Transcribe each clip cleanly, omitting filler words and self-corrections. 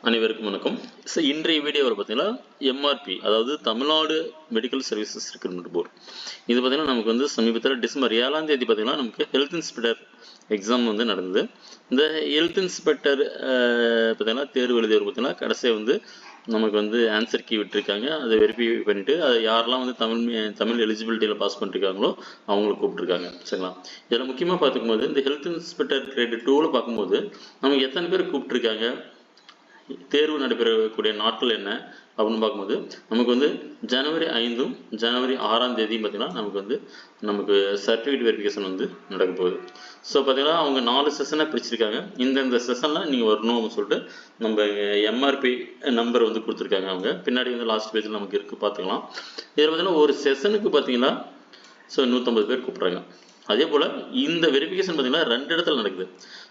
அனைவருக்கும் வணக்கம். இன்றைய வீடியோவில் பார்த்தீங்கன்னா எம்ஆர்பி, அதாவது Tamil Nadu medical services recruitment board. இது பார்த்தீங்கன்னா நமக்கு வந்து சமீபத்தில் டிசம்பர் 7ஆம் தேதி பார்த்தீங்கன்னா நமக்கு ஹெல்த் இன்ஸ்பெக்டர் எக்ஸாம் வந்து நடந்தது. இந்த ஹெல்த் இன்ஸ்பெக்டர் பார்த்தீங்கன்னா தேர்வு எழுதியவர் பார்த்தீங்கன்னா கடைசியாக வந்து நமக்கு வந்து ஆன்சர் கீ விட்டுருக்காங்க. அதை வெரிஃபை பண்ணிவிட்டு அதை யாரெல்லாம் வந்து தமிழ் எலிஜிபிலிட்டியில் பாஸ் பண்ணிருக்காங்களோ அவங்களை கூப்பிட்டுருக்காங்க. சரிங்களா? இதில் முக்கியமாக பார்த்துக்கும்போது இந்த ஹெல்த் இன்ஸ்பெக்டர் கிரேட் 2ல் பார்க்கும்போது நமக்கு எத்தனை பேர் கூப்பிட்டுருக்காங்க, தேர்வு நடைபெறக்கூடிய நாட்கள் என்ன அப்படின்னு பார்க்கும்போது நமக்கு வந்து ஜனவரி 5ம் ஜனவரி 6ஆம் தேதியும் பார்த்தீங்கன்னா நமக்கு சர்டிஃபிகேட் வெரிஃபிகேஷன் வந்து நடக்க போகுது. ஸோ பார்த்தீங்கன்னா அவங்க 4 செஷனாக பிரிச்சிருக்காங்க. இந்த செஷன்லாம் நீங்கள் வரணும் அப்படின்னு சொல்லிட்டு நம்ம எம்ஆர்பி நம்பர் வந்து கொடுத்துருக்காங்க. அவங்க பின்னாடி வந்து லாஸ்ட் பேஜில் நமக்கு இருக்குது, பார்த்துக்கலாம். இதில் பார்த்தீங்கன்னா ஒரு செஷனுக்கு பார்த்தீங்கன்னா 150 பேர் கூப்பிட்றாங்க. அதே போல் இந்த வெரிஃபிகேஷன் பார்த்தீங்கன்னா 2 இடத்துல நடக்குது.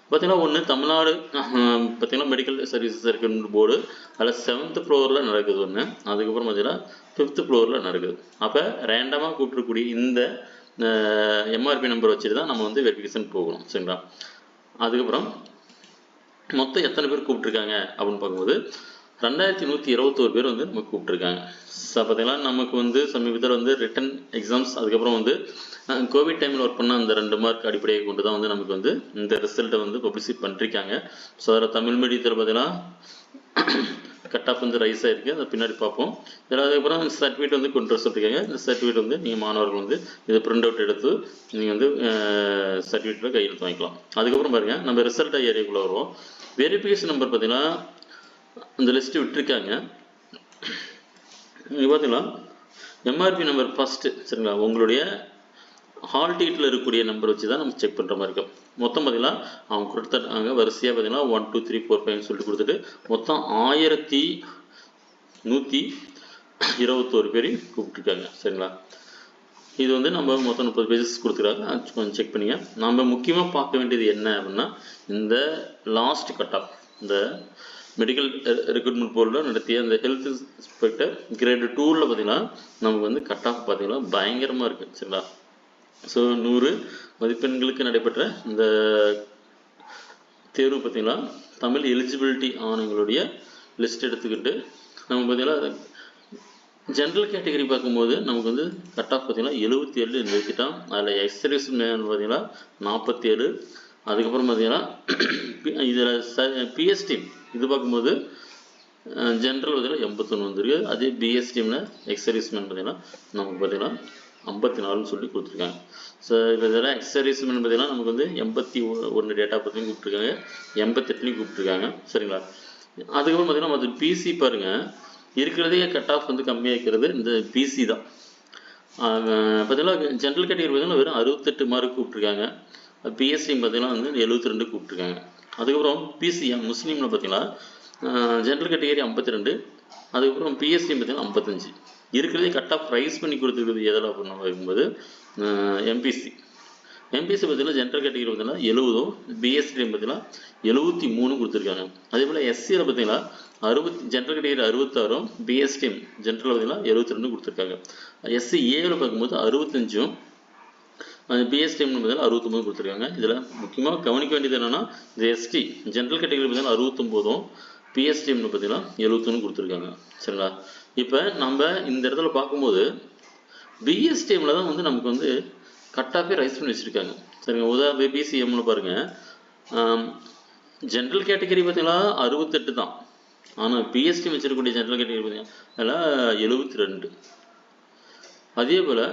பார்த்தீங்கன்னா ஒன்று தமிழ்நாடு பார்த்தீங்கன்னா மெடிக்கல் சர்வீசஸ் ரெக்ரூட்மெண்ட் போர்டு, அதில் 7th ஃப்ளோரில் நடக்குது ஒன்று. அதுக்கப்புறம் பார்த்தீங்கன்னா 5th ஃப்ளோரில் நடக்குது. அப்போ ரேண்டமாக கூப்பிட்டுருக்கூடிய இந்த எம்ஆர்பி நம்பர் வச்சுட்டு தான் நம்ம வந்து வெரிஃபிகேஷன் போகணும். சரிங்களா? அதுக்கப்புறம் மொத்தம் எத்தனை பேர் கூப்பிட்ருக்காங்க அப்படின்னு பார்க்கும்போது 2121 பேர் வந்து நமக்கு கூப்பிட்ருக்காங்க. ஸோ பார்த்தீங்கன்னா நமக்கு வந்து சமீபத்தில் வந்து ரிட்டன் எக்ஸாம்ஸ், அதுக்கப்புறம் வந்து கோவிட் டைமில் ஒர்க் பண்ண அந்த 2 மார்க் அடிப்படையை கொண்டு தான் வந்து நமக்கு வந்து இந்த ரிசல்ட்டை வந்து பப்ளிசிட் பண்ணிருக்காங்க. ஸோ அதில் தமிழ் மீடியத்தில் பார்த்தீங்கன்னா கட் ஆஃப் வந்து ரைஸ் ஆகிருக்கு. அதை பின்னாடி பார்ப்போம். இதில் அதுக்கப்புறம் சர்டிஃபிகேட் வந்து கொண்டு வர சொல்லியிருக்காங்க. இந்த சர்டிஃபிகேட் வந்து நீங்கள் மாணவர்கள் வந்து இதை பிரிண்ட் அவுட் எடுத்து நீங்கள் வந்து சர்டிஃபிகேட்டில் கையெழுத்து வாங்கிக்கலாம். அதுக்கப்புறம் பாருங்கள், நம்ம ரிசல்ட் ஏரியாக்குள்ளே வருவோம். வெரிஃபிகேஷன் நம்பர் பார்த்தீங்கன்னா இந்த லிஸ்ட்டு விட்டுருக்காங்க. இங்கே பார்த்தீங்கன்னா எம்ஆர்பி நம்பர் ஃபஸ்ட்டு. சரிங்களா? உங்களுடைய ஹால் டிக்கெட்டில் இருக்கக்கூடிய நம்பர் வச்சு தான் நம்ம செக் பண்ணுற மாதிரி இருக்கும். மொத்தம் பார்த்தீங்கன்னா அவங்க கொடுத்தாங்க வரிசையாக பார்த்தீங்கன்னா 1 2 3 4 5 சொல்லிட்டு கொடுத்துட்டு மொத்தம் 1121 பேரையும் கூப்பிட்டுருக்காங்க. சரிங்களா? இது வந்து நம்ம மொத்தம் 30 பேஜஸ் கொடுத்துருக்காங்க. கொஞ்சம் செக் பண்ணிங்க. நம்ம முக்கியமாக பார்க்க வேண்டியது என்ன அப்படின்னா இந்த லாஸ்ட் கட் ஆஃப், இந்த மெடிக்கல் ரெக்ரூட்மெண்ட் போர்டில் நடத்திய அந்த ஹெல்த் இன்ஸ்பெக்டர் கிரேட் 2ல் பார்த்தீங்கன்னா நமக்கு வந்து கட் ஆஃப் பார்த்தீங்கன்னா பயங்கரமாக இருக்குது. சரிங்களா? ஸோ 100 மதிப்பெண்களுக்கு நடைபெற்ற இந்த தேர்வு பார்த்தீங்கன்னா தமிழ் எலிஜிபிலிட்டி ஆனவங்களுடைய லிஸ்ட் எடுத்துக்கிட்டு நம்ம பார்த்தீங்கன்னா ஜென்ரல் கேட்டகரி பார்க்கும்போது நமக்கு வந்து கட் ஆஃப் பார்த்தீங்கன்னா 77 நிறுத்திட்டோம். அதில் எக்ஸர்வீஸ் மேன் பார்த்தீங்கன்னா 47. அதுக்கப்புறம் பார்த்தீங்கன்னா இதில் பிஎஸ்டி இது பார்க்கும்போது ஜென்ரல் பார்த்தீங்கன்னா 81 வந்துருக்கு. அதே பிஎஸ்டியில் எக்ஸர்வீஸ் மேன் பார்த்தீங்கன்னா நமக்கு பார்த்தீங்கன்னா 54 சொல்லி கொடுத்துருக்காங்க. ஸோ இப்போ இதெல்லாம் எக்ஸர்வீஸ்மென் பார்த்தீங்கன்னா நமக்கு வந்து 81 டேட்டா பற்றியும் கூப்பிட்ருக்காங்க, 88லையும் கூப்பிட்ருக்காங்க. சரிங்களா? அதுக்கப்புறம் பார்த்தீங்கன்னா மற்ற பிசி பாருங்கள், இருக்கிறதே கட் ஆஃப் வந்து கம்மியாக இருக்கிறது இந்த பிசி தான். பார்த்தீங்கன்னா ஜென்ரல் கேட்டகரி பார்த்தீங்கன்னா வெறும் 68 மார்க் கூப்பிட்ருக்காங்க. பிஎஸ்டி பார்த்தீங்கன்னா வந்து 72 கூப்பிட்ருக்காங்க. அதுக்கப்புறம் பிசிஎம் முஸ்லீமில் பார்த்தீங்கன்னா ஜென்ரல் கேட்டகரி 52, அதுக்கப்புறம் பிஎஸ்டி பார்த்தீங்கன்னா 55. இருக்கிறதே கட் ஆஃப் ரைஸ் பண்ணி கொடுத்துருக்குது எதில் அப்படின்னு பார்க்கும்போது எம்பிசி பார்த்தீங்கன்னா ஜென்ரல் கேட்டகரி பார்த்தீங்கன்னா 70, பிஎஸ்டி பார்த்தீங்கன்னா 73 கொடுத்துருக்காங்க. அதே போல் எஸ்சியில் பார்த்தீங்கன்னா ஜென்ரல் கேட்டகரி 66, பிஎஸ்டி ஜென்ரல் பார்த்தீங்கன்னா 72 கொடுத்துருக்காங்க. எஸ்சி ஏவில் பார்க்கும்போது 65, பிஎஸ்டிஎம் பார்த்தீங்கன்னா 69 கொடுத்துருக்காங்க. இதில் முக்கியமாக கவனிக்க வேண்டியது என்னென்னா இந்த எஸ்டி ஜென்ரல் கேட்டகரி பார்த்தீங்கன்னா 69, பிஎஸ்டிஎம் பார்த்தீங்கன்னா 71 கொடுத்துருக்காங்க. சரிங்களா? இப்போ நம்ம இந்த இடத்துல பார்க்கும்போது பிஎஸ்டிஎம்மில் தான் வந்து நமக்கு வந்து கட் ஆஃபே ரைஸ் பண்ணி வச்சுருக்காங்க. சரிங்க? உதாரண பிசிஎம்மில் பாருங்கள், ஜென்ரல் கேட்டகரி பார்த்தீங்கன்னா 68 தான். ஆனால் பிஎஸ்டிஎம் வச்சிருக்கக்கூடிய ஜென்ரல் கேட்டகரி பார்த்தீங்கன்னா அதெல்லாம் 72. அதே போல்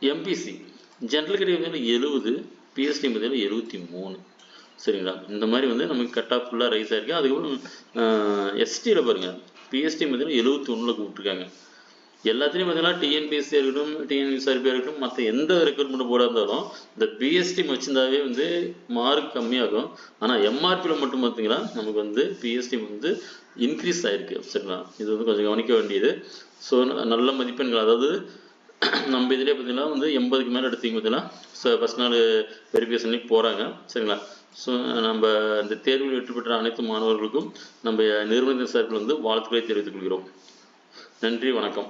எம்பிசி ஜென்ரல் கேட்டகரி பார்த்தீங்கன்னா 70, பிஎஸ்டிஎம் பார்த்தீங்கன்னா 73. சரிங்களா? இந்த மாதிரி வந்து நமக்கு கட் ஆஃப் ஃபுல்லாக ரைஸ் ஆகிருக்கு. அதுக்கப்புறம் எஸ்டியில் பாருங்கள், பிஎஸ்டி பார்த்தீங்கன்னா 71 கூப்பிட்ருக்காங்க. எல்லாத்துலேயும் பார்த்தீங்கன்னா டிஎன்பிஎஸ்சியாக இருக்கட்டும், டிஎன்பிஎஸ்ஆர்பியாக இருக்கட்டும், மற்ற எந்த ரெக்ரூட்மெண்ட் போர்டாக இருந்தாலும் இந்த பிஎஸ்டி வச்சுருந்தாவே வந்து மார்க் கம்மியாகும். ஆனால் எம்ஆர்பியில் மட்டும் பார்த்தீங்கன்னா நமக்கு வந்து பிஎஸ்டி வந்து இன்க்ரீஸ் ஆகிருக்கு. சரிங்களா? இது வந்து கொஞ்சம் கவனிக்க வேண்டியது. ஸோ நல்ல மதிப்பெண்கள், அதாவது நம்ம இதிலே பார்த்தீங்கன்னா வந்து 80க்கு மேலே எடுத்தீங்க பார்த்தீங்கன்னா ஃபஸ்ட் நாள் வெரிஃபிகேஷன்லேயும் போகிறாங்க. சரிங்களா? ஸோ நம்ம இந்த தேர்வில் வெற்றி பெற்ற அனைத்து மாணவர்களுக்கும் நம்ம நிறுவனத்தின் சார்பில் வந்து வாழ்த்துக்களை தெரிவித்துக் கொள்கிறோம். நன்றி, வணக்கம்.